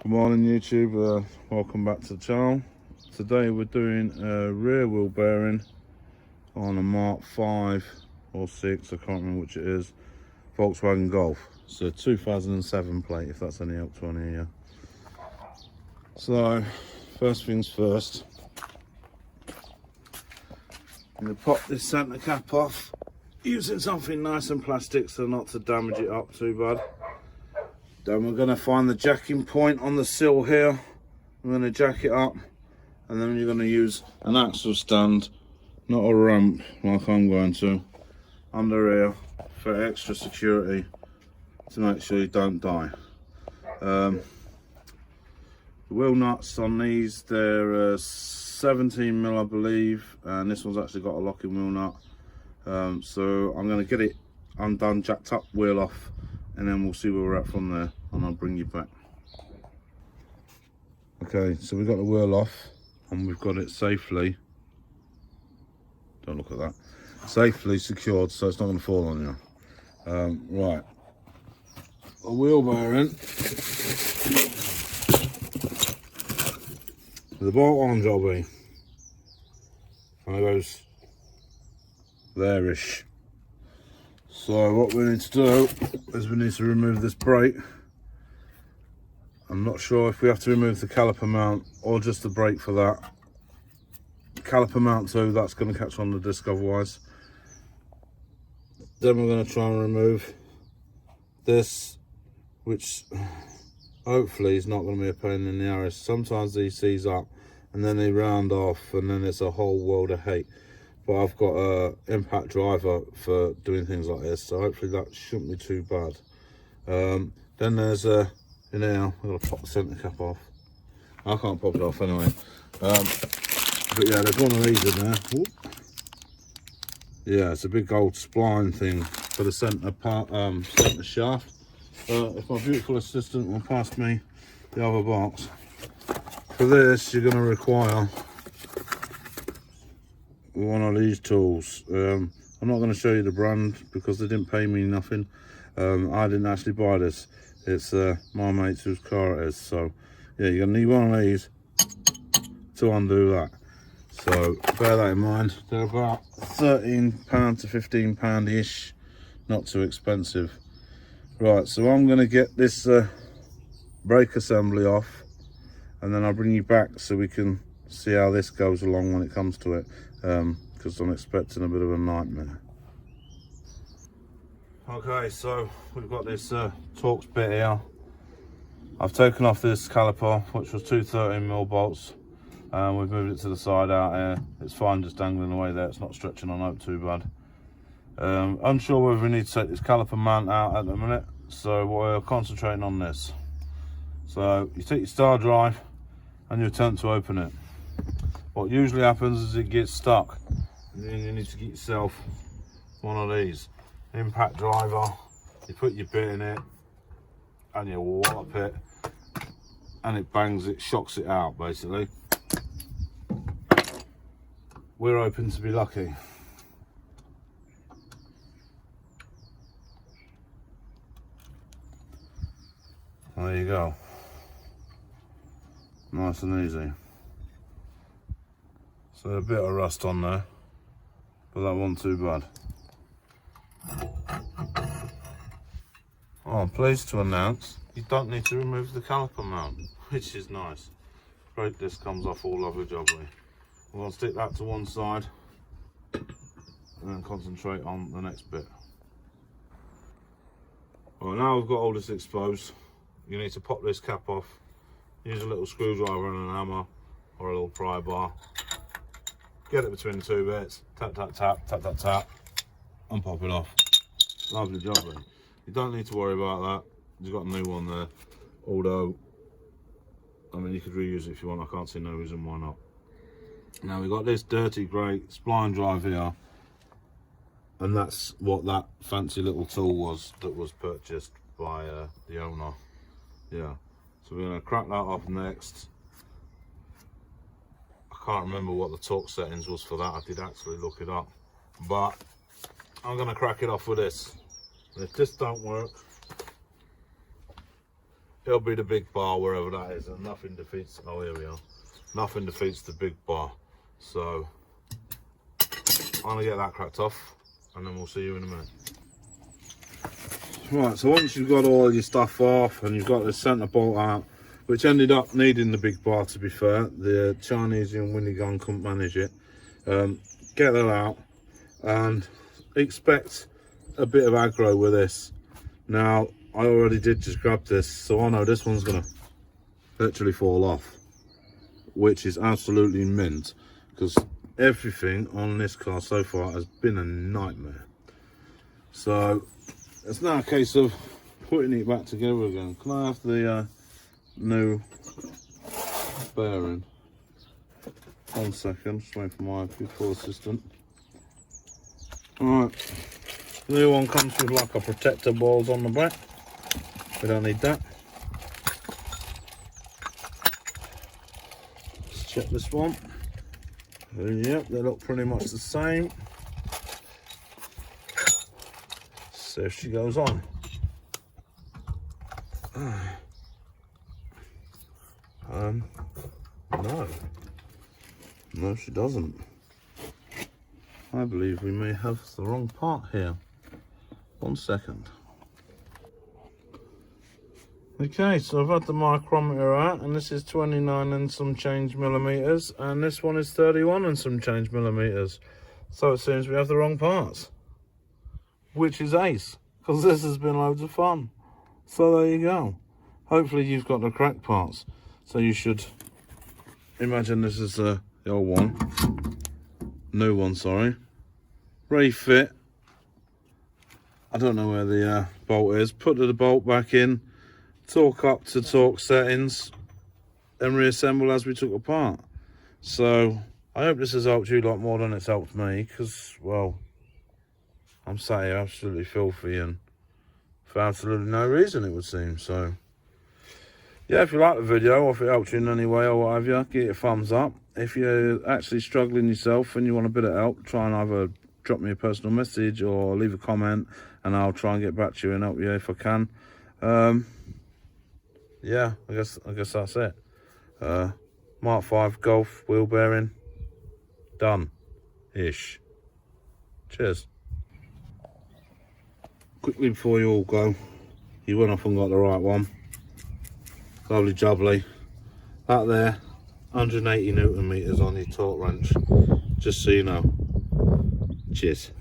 Good morning YouTube, welcome back to the channel. Today we're doing a rear wheel bearing on a Mark 5 or 6, I can't remember which it is, Volkswagen Golf. It's a 2007 plate, if that's any help to any of you. So first things first, I'm going to pop this centre cap off using something nice and plastic so not to damage it up too bad. Then we're going to find the jacking point on the sill here. I'm going to jack it up, and then you're going to use an axle stand, not a ramp like I'm going to, under here for extra security to make sure you don't die. The wheel nuts on these, they're 17mm I believe, and this one's actually got a locking wheel nut. So I'm going to get it undone, jacked up, wheel off, and then we'll see where we're at from there, and I'll bring you back. Okay, so we've got the wheel off and we've got it safely, don't look at that, safely secured so it's not going to fall on you. Right, a wheel bearing with a bolt-on jobby, and it goes there-ish. So what we need to do is we need to remove this brake. I'm not sure if we have to remove the caliper mount or just the brake for that. Caliper mount too, that's going to catch on the disc otherwise. Then we're going to try and remove this, which hopefully is not going to be a pain in the arse. Sometimes these seize up and then they round off and then it's a whole world of hate. But I've got a impact driver for doing things like this, so hopefully that shouldn't be too bad. Then there's in here, I've got to pop the centre cap off. I can't pop it off anyway. But yeah, there's one of these in there. Whoop. Yeah, it's a big gold spline thing for the centre part, centre shaft. If my beautiful assistant will pass me the other box, for this you're going to require one of these tools. I'm not going to show you the brand because they didn't pay me nothing. I didn't actually buy this. It's my mate's whose car it is. So yeah, you're going to need one of these to undo that. So bear that in mind. They're about £13 to £15 ish, not too expensive. Right, so I'm going to get this brake assembly off, and then I'll bring you back so we can see how this goes along when it comes to it, because I'm expecting a bit of a nightmare. Okay, so we've got this Torx bit here. I've taken off this caliper, which was two 13mm bolts, and we've moved it to the side out here. It's fine just dangling away there, it's not stretching on out too bad. Unsure whether we need to take this caliper mount out at the minute, so we're concentrating on this. So you take your star drive and you attempt to open it. What usually happens is it gets stuck, and then you need to get yourself one of these impact driver. You put your bit in it and you wallop it, and it bangs it, shocks it out basically. We're hoping to be lucky. There you go, nice and easy. So a bit of rust on there, but that wasn't too bad. Oh, I'm pleased to announce you don't need to remove the caliper mount, which is nice. Brake disc comes off all lovely jubbly. We're going to stick that to one side and then concentrate on the next bit. Well, now we've got all this exposed, you need to pop this cap off. Use a little screwdriver and an hammer or a little pry bar. Get it between the two bits, tap, tap, tap, tap, tap, tap, and pop it off. Lovely jubbly. You don't need to worry about that. You've got a new one there. Although, I mean, you could reuse it if you want. I can't see no reason why not. Now we've got this dirty grey spline drive here, and that's what that fancy little tool was that was purchased by the owner. Yeah. So we're going to crack that off next. I can't remember what the torque settings was for that. I did actually look it up, but I'm going to crack it off with this. And if this don't work, it'll be the big bar wherever that is, and nothing defeats, oh here we are, nothing defeats the big bar. So I'm gonna get that cracked off and then we'll see you in a minute. Right, so once you've got all your stuff off and you've got the centre bolt out, which ended up needing the big bar, to be fair, the Chinese and Winnie gun couldn't manage it, get that out and expect a bit of aggro with this. Now I already did just grab this, so I know this one's gonna literally fall off, which is absolutely mint, because everything on this car so far has been a nightmare. So it's now a case of putting it back together again. Can I have the new bearing? 1 second, just waiting for my beautiful assistant. Alright, the new one comes with like a protector balls on the back. We don't need that. Let's check this one. Yep, they look pretty much the same. See if she goes on. No, she doesn't. I believe we may have the wrong part here. 1 second. Okay, so I've had the micrometer out, and this is 29 and some change millimeters, and this one is 31 and some change millimeters. So it seems we have the wrong parts, which is ace, because this has been loads of fun. So there you go. Hopefully you've got the correct parts. So you should imagine this is the old one, new one, sorry. Refit. I don't know where the bolt is. Put the bolt back in. Torque up to torque settings and reassemble as we took apart. So I hope this has helped you a lot more than it's helped me, because, well, I'm sat here absolutely filthy and for absolutely no reason, it would seem. So yeah, if you like the video or if it helped you in any way or whatever, give it a thumbs up. If you're actually struggling yourself and you want a bit of help, try and either drop me a personal message or leave a comment and I'll try and get back to you and help you if I can. Yeah, I guess that's it. Mark 5 Golf wheel bearing done ish. Cheers. Quickly before you all go, you went off and got the right one. Lovely jubbly. That there, 180 Newton meters on your torque wrench, just so you know. Cheers.